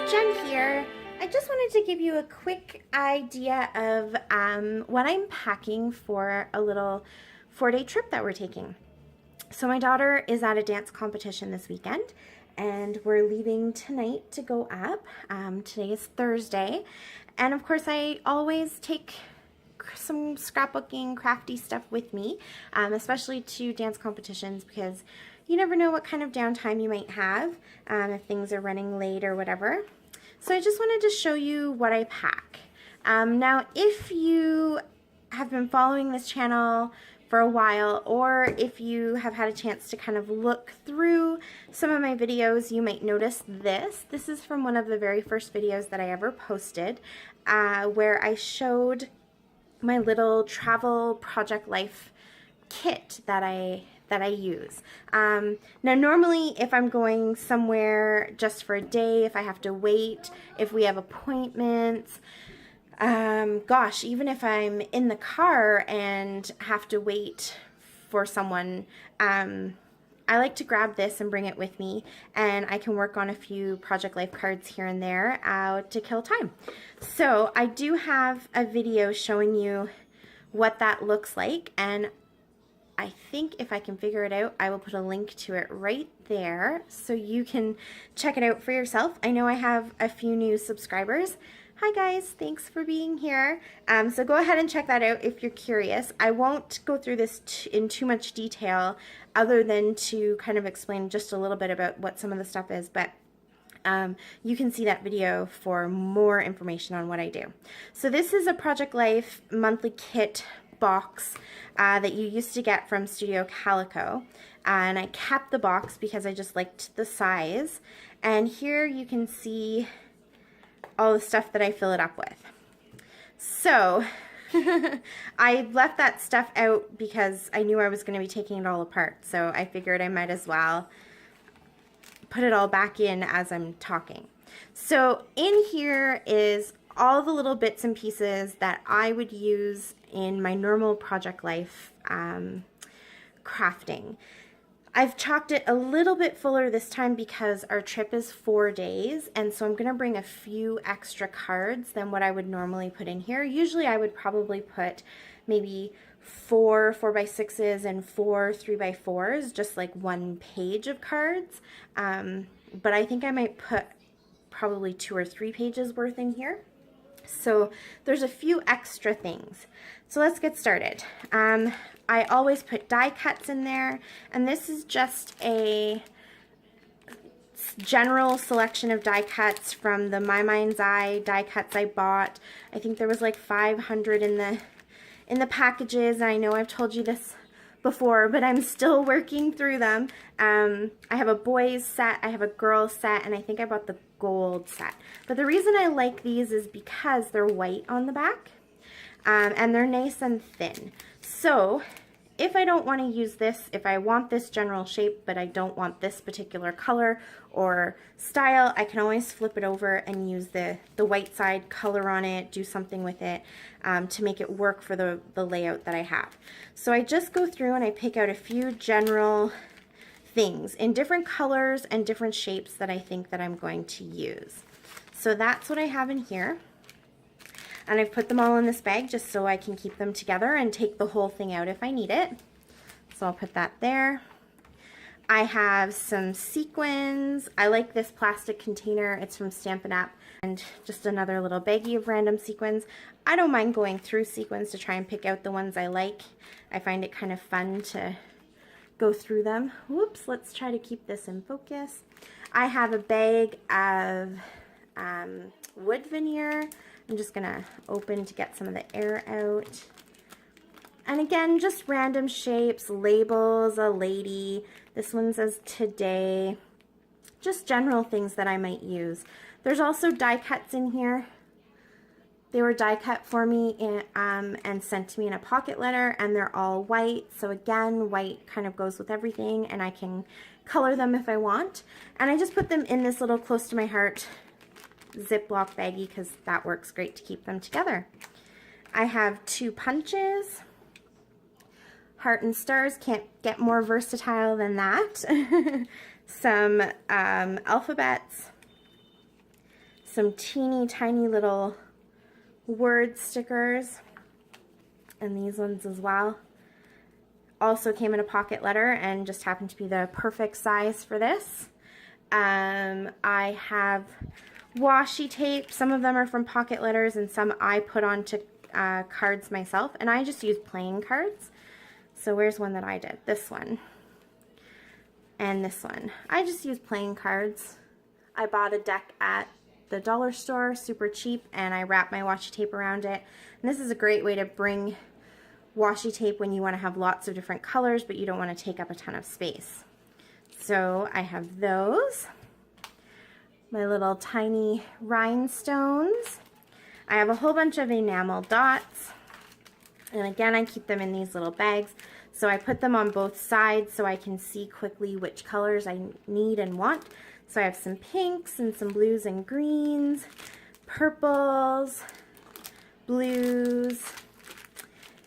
Jen here. I just wanted to give you a quick idea of what I'm packing for a little 4-day trip that we're taking. So my daughter is at a dance competition this weekend and we're leaving tonight to go up. Today is Thursday, and of course I always take some scrapbooking, crafty stuff with me, especially to dance competitions, because you never know what kind of downtime you might have if things are running late or whatever. So I just wanted to show you what I pack. Now, if you have been following this channel for a while, or if you have had a chance to kind of look through some of my videos, you might notice this. This is from one of the very first videos that I ever posted, where I showed my little travel project life kit that I use. Now normally if I'm going somewhere just for a day, if I have to wait, if we have appointments, gosh, even if I'm in the car and have to wait for someone, I like to grab this and bring it with me, and I can work on a few project life cards here and there to kill time. So I do have a video showing you what that looks like, and I think if I can figure it out, I will put a link to it right there so you can check it out for yourself. I know I have a few new subscribers. Hi guys, thanks for being here. So go ahead and check that out if you're curious. I won't go through this in too much detail other than to kind of explain just a little bit about what some of the stuff is, but you can see that video for more information on what I do. So this is a Project Life monthly kit box that you used to get from Studio Calico, and I kept the box because I just liked the size. And here you can see all the stuff that I fill it up with. So I left that stuff out because I knew I was going to be taking it all apart, so I figured I might as well put it all back in as I'm talking. So in here is all the little bits and pieces that I would use in my normal project life crafting. I've chalked it a little bit fuller this time because our trip is 4 days, and so I'm going to bring a few extra cards than what I would normally put in here. Usually I would probably put maybe 4 4x6s and 4 3x4s, just like one page of cards, but I think I might put probably 2 or 3 pages worth in here. So there's a few extra things. So let's get started. I always put die cuts in there, and this is just a general selection of die cuts from the My Mind's Eye die cuts I bought. I think there was like 500 in the packages. I know I've told you this before, but I'm still working through them. I have a boys set, I have a girls set, and I think I bought the gold set. But the reason I like these is because they're white on the back, and they're nice and thin. So if I don't want to use this, if I want this general shape but I don't want this particular color or style, I can always flip it over and use the white side, color on it, do something with it to make it work for the layout that I have. So I just go through and I pick out a few general things in different colors and different shapes that I think that I'm going to use. So that's what I have in here. And I've put them all in this bag just so I can keep them together and take the whole thing out if I need it. So I'll put that there. I have some sequins. I like this plastic container. It's from Stampin' Up! And just another little baggie of random sequins. I don't mind going through sequins to try and pick out the ones I like. I find it kind of fun to go through them. Whoops, let's try to keep this in focus. I have a bag of wood veneer. I'm just gonna open to get some of the air out. And again, just random shapes, labels, a lady. This one says today. Just general things that I might use. There's also die cuts in here. They were die cut for me and sent to me in a pocket letter, and they're all white. So again, white kind of goes with everything, and I can color them if I want. And I just put them in this little close to my heart Ziploc baggie because that works great to keep them together. I have 2 punches. Heart and stars, can't get more versatile than that. Some alphabets, some teeny tiny little word stickers, and these ones as well. Also came in a pocket letter and just happened to be the perfect size for this. I have washi tape. Some of them are from pocket letters and some I put onto cards myself, and I just use playing cards. So where's one that I did? This one and this one. I just use playing cards. I bought a deck at the dollar store, super cheap, and I wrap my washi tape around it. And this is a great way to bring washi tape when you want to have lots of different colors but you don't want to take up a ton of space. So I have those, my little tiny rhinestones. I have a whole bunch of enamel dots, and again I keep them in these little bags, so I put them on both sides so I can see quickly which colors I need and want. So I have some pinks and some blues and greens, purples, blues.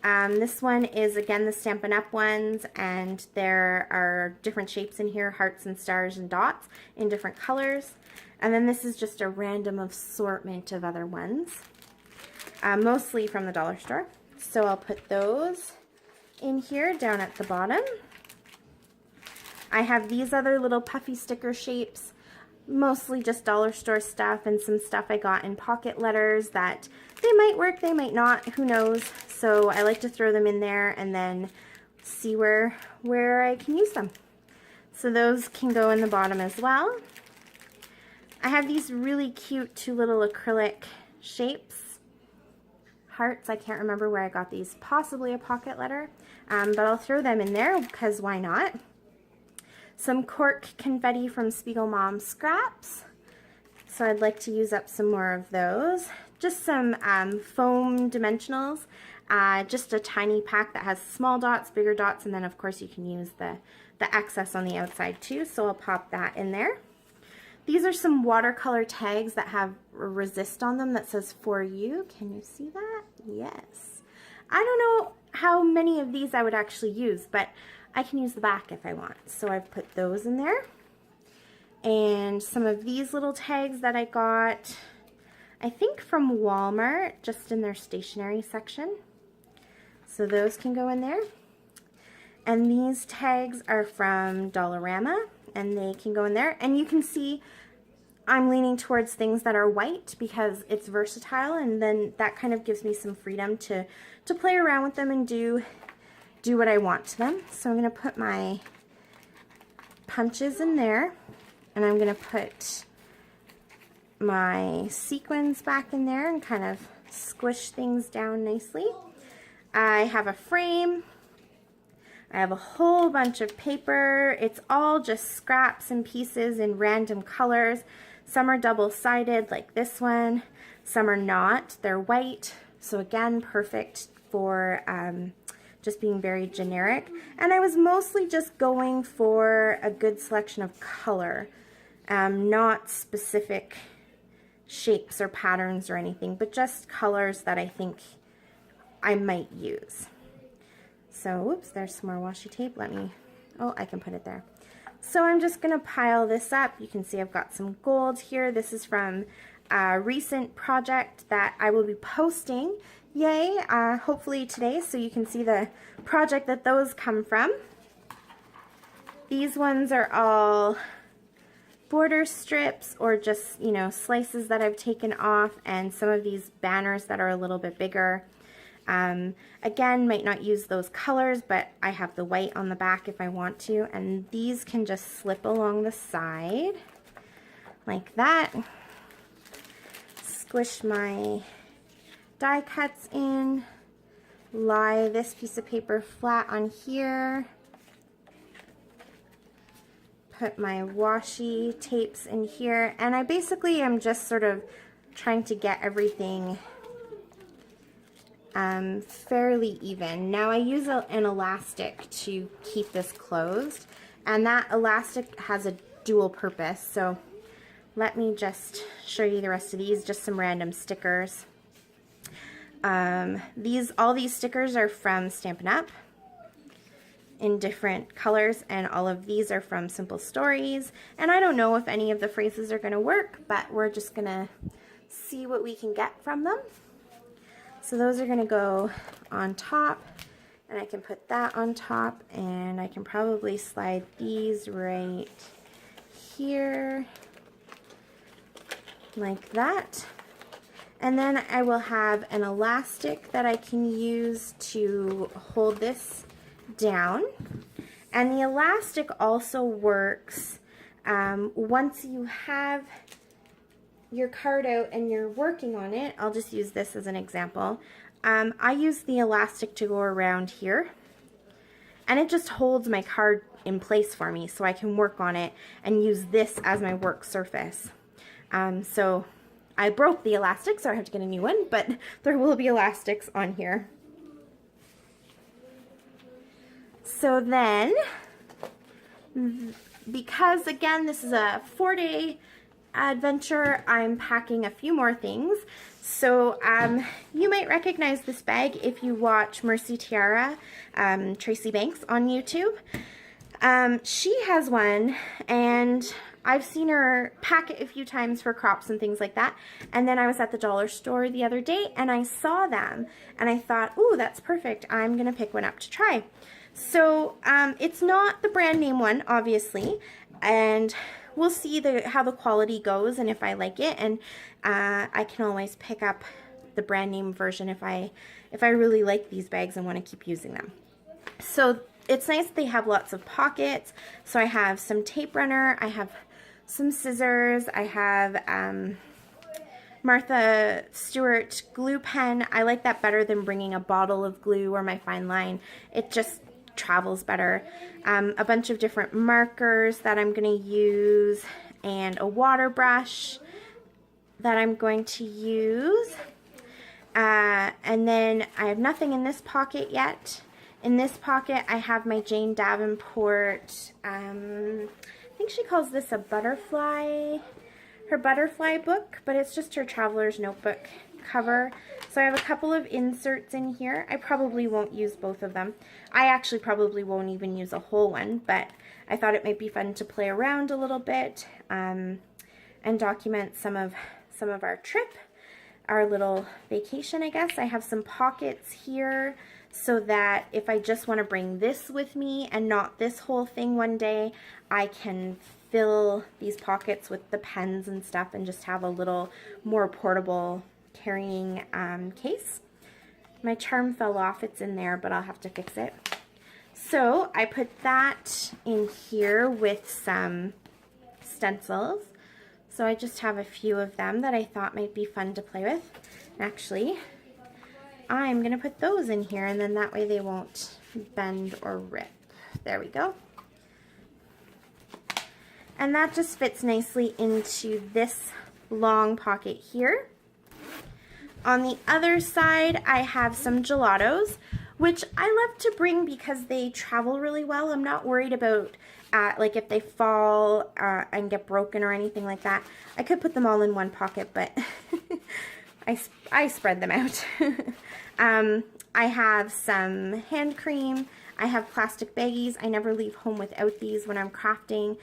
This one is again the Stampin' Up! Ones, and there are different shapes in here, hearts and stars and dots in different colors. And then this is just a random assortment of other ones, mostly from the dollar store. So I'll put those in here down at the bottom. I have these other little puffy sticker shapes, mostly just dollar store stuff and some stuff I got in pocket letters that they might work, they might not, who knows. So I like to throw them in there and then see where I can use them. So those can go in the bottom as well. I have these really cute two little acrylic shapes, hearts. I can't remember where I got these, possibly a pocket letter, but I'll throw them in there because why not? Some cork confetti from Spiegel Mom Scraps, so I'd like to use up some more of those. Just some foam dimensionals, just a tiny pack that has small dots, bigger dots, and then of course you can use the excess on the outside too, so I'll pop that in there. These are some watercolor tags that have resist on them that says for you. Can you see that? Yes. I don't know how many of these I would actually use, but I can use the back if I want. So I've put those in there. And some of these little tags that I got, I think from Walmart, just in their stationery section. So those can go in there. And these tags are from Dollarama, and they can go in there. And you can see I'm leaning towards things that are white because it's versatile, and then that kind of gives me some freedom to play around with them and do what I want to them. So I'm going to put my punches in there, and I'm going to put my sequins back in there and kind of squish things down nicely. I have a frame. I have a whole bunch of paper. It's all just scraps and pieces in random colors. Some are double-sided like this one. Some are not. They're white. So again, perfect for just being very generic. And I was mostly just going for a good selection of color, not specific shapes or patterns or anything, but just colors that I think I might use. So, whoops, there's some more washi tape. Oh, I can put it there. So I'm just gonna pile this up. You can see I've got some gold here. This is from a recent project that I will be posting, yay, hopefully today, so you can see the project that those come from. These ones are all border strips or just, you know, slices that I've taken off, and some of these banners that are a little bit bigger. Again, might not use those colors, but I have the white on the back if I want to, and these can just slip along the side like that. Squish my die cuts in, lie this piece of paper flat on here, put my washi tapes in here, and I basically am just sort of trying to get everything fairly even. Now I use an elastic to keep this closed, and that elastic has a dual purpose. So let me just show you the rest of these, just some random stickers. All these stickers are from Stampin' Up! in different colors, and all of these are from Simple Stories. And I don't know if any of the phrases are going to work, but we're just going to see what we can get from them. So those are going to go on top, and I can put that on top, and I can probably slide these right here like that. And then I will have an elastic that I can use to hold this down. And the elastic also works once you have your card out and you're working on it. I'll just use this as an example. I use the elastic to go around here, and it just holds my card in place for me so I can work on it and use this as my work surface. So I broke the elastic, so I have to get a new one, but there will be elastics on here. So then, because again, this is a 4-day adventure, I'm packing a few more things. So you might recognize this bag if you watch Mercy Tiara, Tracy Banks on YouTube. She has one, and I've seen her pack it a few times for crops and things like that. And then I was at the dollar store the other day and I saw them and I thought, ooh, that's perfect. I'm gonna pick one up to try. So it's not the brand name one, obviously, and we'll see how the quality goes and if I like it. And I can always pick up the brand name version if I really like these bags and want to keep using them. So it's nice they have lots of pockets. So I have some tape runner, I have some scissors, I have Martha Stewart glue pen. I like that better than bringing a bottle of glue or my fine line. It just travels better. A bunch of different markers that I'm going to use, and a water brush that I'm going to use. And then I have nothing in this pocket yet. In this pocket I have my Jane Davenport, I think she calls this a butterfly, her butterfly book, but it's just her traveler's notebook cover. So I have a couple of inserts in here. I probably won't use both of them. I actually probably won't even use a whole one, but I thought it might be fun to play around a little bit and document some of our trip, our little vacation, I guess. I have some pockets here so that if I just want to bring this with me and not this whole thing one day, I can fill these pockets with the pens and stuff and just have a little more portable carrying case. My charm fell off. It's in there, but I'll have to fix it. So I put that in here with some stencils. So I just have a few of them that I thought might be fun to play with. Actually, I'm going to put those in here, and then that way they won't bend or rip. There we go. And that just fits nicely into this long pocket here. On the other side, I have some gelatos, which I love to bring because they travel really well. I'm not worried about like if they fall and get broken or anything like that. I could put them all in one pocket, but I spread them out. I have some hand cream. I have plastic baggies. I never leave home without these when I'm crafting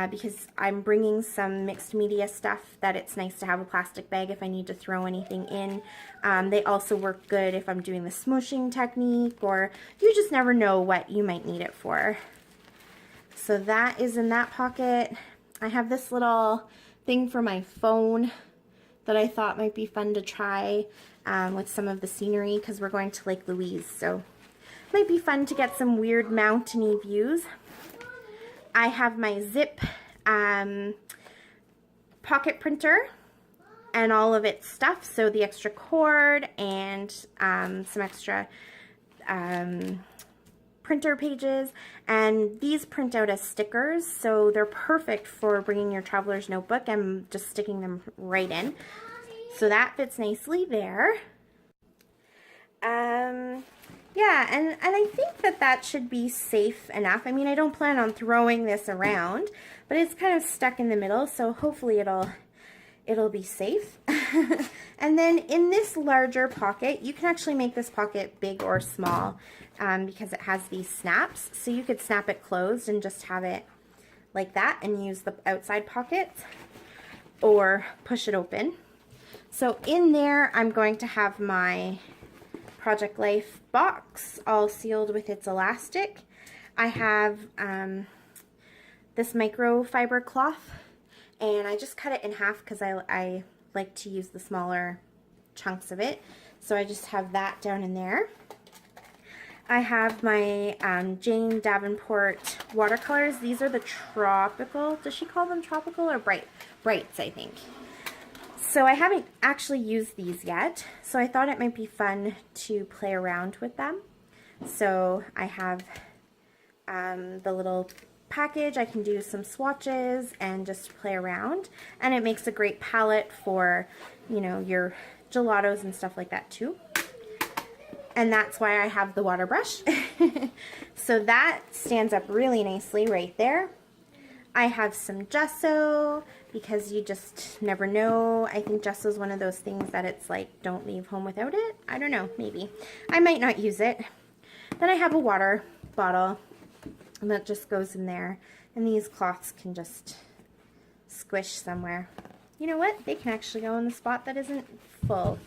because I'm bringing some mixed media stuff that it's nice to have a plastic bag if I need to throw anything in. They also work good if I'm doing the smooshing technique, or you just never know what you might need it for. So that is in that pocket. I have this little thing for my phone that I thought might be fun to try with some of the scenery because we're going to Lake Louise, so it might be fun to get some weird mountainy views. I have my zip pocket printer and all of its stuff, so the extra cord and some extra printer pages, and these print out as stickers, so they're perfect for bringing your traveler's notebook and just sticking them right in. So that fits nicely there. Yeah, and I think that should be safe enough. I mean, I don't plan on throwing this around, but it's kind of stuck in the middle, so hopefully it'll be safe. And then in this larger pocket, you can actually make this pocket big or small. because it has these snaps. So you could snap it closed and just have it like that and use the outside pockets, or push it open. So in there, I'm going to have my Project Life box all sealed with its elastic. I have this microfiber cloth, and I just cut it in half because I like to use the smaller chunks of it. So I just have that down in there. I have my Jane Davenport watercolors. These are the tropical, does she call them tropical or brights, I think. So I haven't actually used these yet, so I thought it might be fun to play around with them. So I have the little package. I can do some swatches and just play around, and it makes a great palette for, you know, your gelatos and stuff like that too. And that's why I have the water brush. So that stands up really nicely right there. I have some gesso because you just never know. I think gesso is one of those things that it's like, don't leave home without it. I don't know, maybe. I might not use it. Then I have a water bottle, and that just goes in there. And these cloths can just squish somewhere. You know what? They can actually go in the spot that isn't full.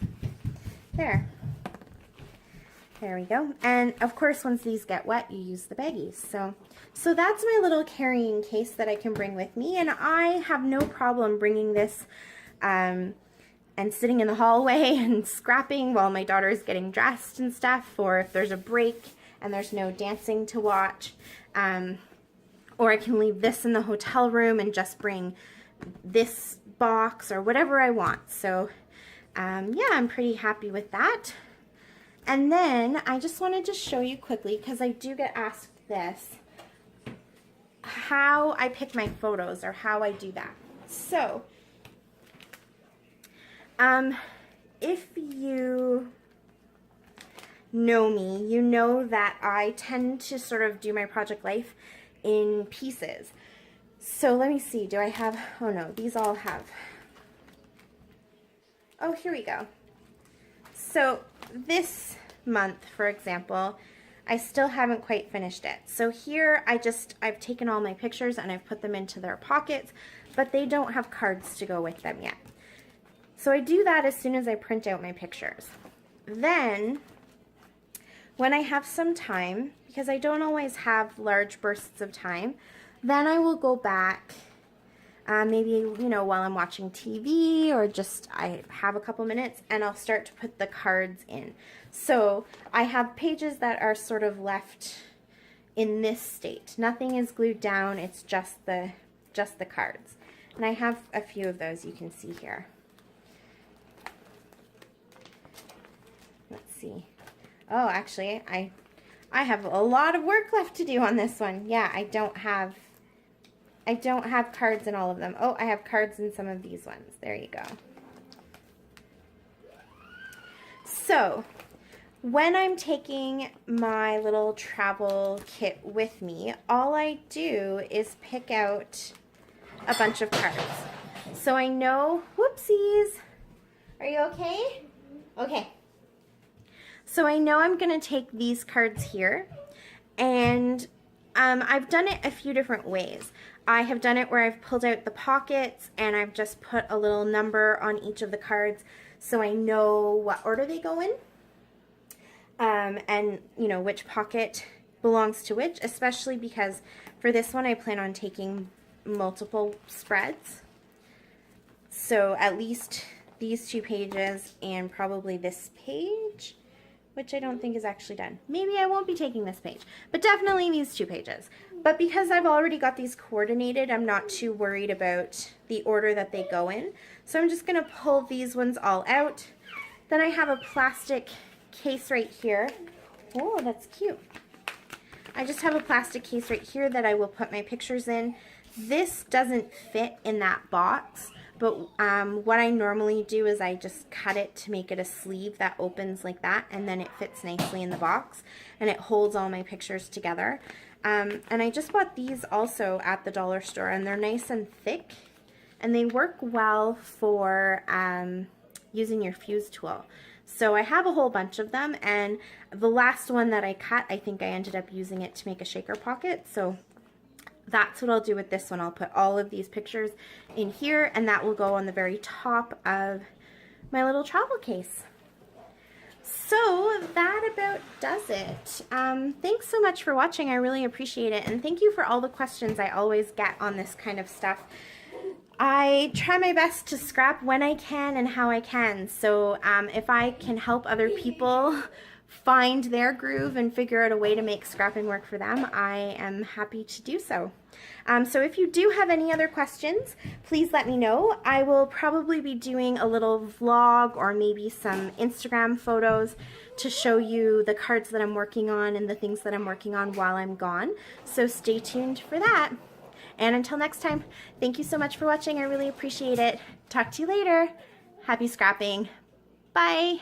There. There we go. And of course, once these get wet, you use the baggies. So that's my little carrying case that I can bring with me, and I have no problem bringing this and sitting in the hallway and scrapping while my daughter is getting dressed and stuff, or if there's a break and there's no dancing to watch. Or I can leave this in the hotel room and just bring this box or whatever I want. So yeah, I'm pretty happy with that. And then I just wanted to show you quickly, because I do get asked this, how I pick my photos or how I do that. So if you know me, you know that I tend to sort of do my Project Life in pieces. So let me see, do I have, oh no, these all have, oh, here we go. So this month, for example, I still haven't quite finished it. So here I've taken all my pictures and I've put them into their pockets, but they don't have cards to go with them yet. So I do that as soon as I print out my pictures. Then, when I have some time, because I don't always have large bursts of time, then I will go back maybe, you know, while I'm watching TV, or just I have a couple minutes, and I'll start to put the cards in. So I have pages that are sort of left in this state. Nothing is glued down, it's just the cards. And I have a few of those you can see here. Let's see. Oh, actually, I have a lot of work left to do on this one. Yeah, I don't have cards in all of them. Oh, I have cards in some of these ones. There you go. So, when I'm taking my little travel kit with me, all I do is pick out a bunch of cards. So I know, whoopsies. Are you okay? Okay. So I know I'm going to take these cards here, and I've done it a few different ways. I have done it where I've pulled out the pockets and I've just put a little number on each of the cards so I know what order they go in, and you know which pocket belongs to which, especially because for this one I plan on taking multiple spreads. So at least these 2 pages and probably this page, which I don't think is actually done. Maybe I won't be taking this page, but definitely these 2 pages. But because I've already got these coordinated, I'm not too worried about the order that they go in. So I'm just gonna pull these ones all out. Then I have a plastic case right here. Oh, that's cute. I just have a plastic case right here that I will put my pictures in. This doesn't fit in that box, but what I normally do is I just cut it to make it a sleeve that opens like that, and then it fits nicely in the box, and it holds all my pictures together. And I just bought these also at the dollar store, and they're nice and thick, and they work well for using your fuse tool. So I have a whole bunch of them, and the last one that I cut, I think I ended up using it to make a shaker pocket. So that's what I'll do with this one. I'll put all of these pictures in here, and that will go on the very top of my little travel case. So that about does it. Thanks so much for watching. I really appreciate it. And thank you for all the questions I always get on this kind of stuff. I try my best to scrap when I can and how I can. So if I can help other people find their groove and figure out a way to make scrapping work for them, I am happy to do so. So if you do have any other questions, please let me know. I will probably be doing a little vlog or maybe some Instagram photos to show you the cards that I'm working on and the things that I'm working on while I'm gone. So stay tuned for that. And until next time, thank you so much for watching. I really appreciate it. Talk to you later. Happy scrapping. Bye.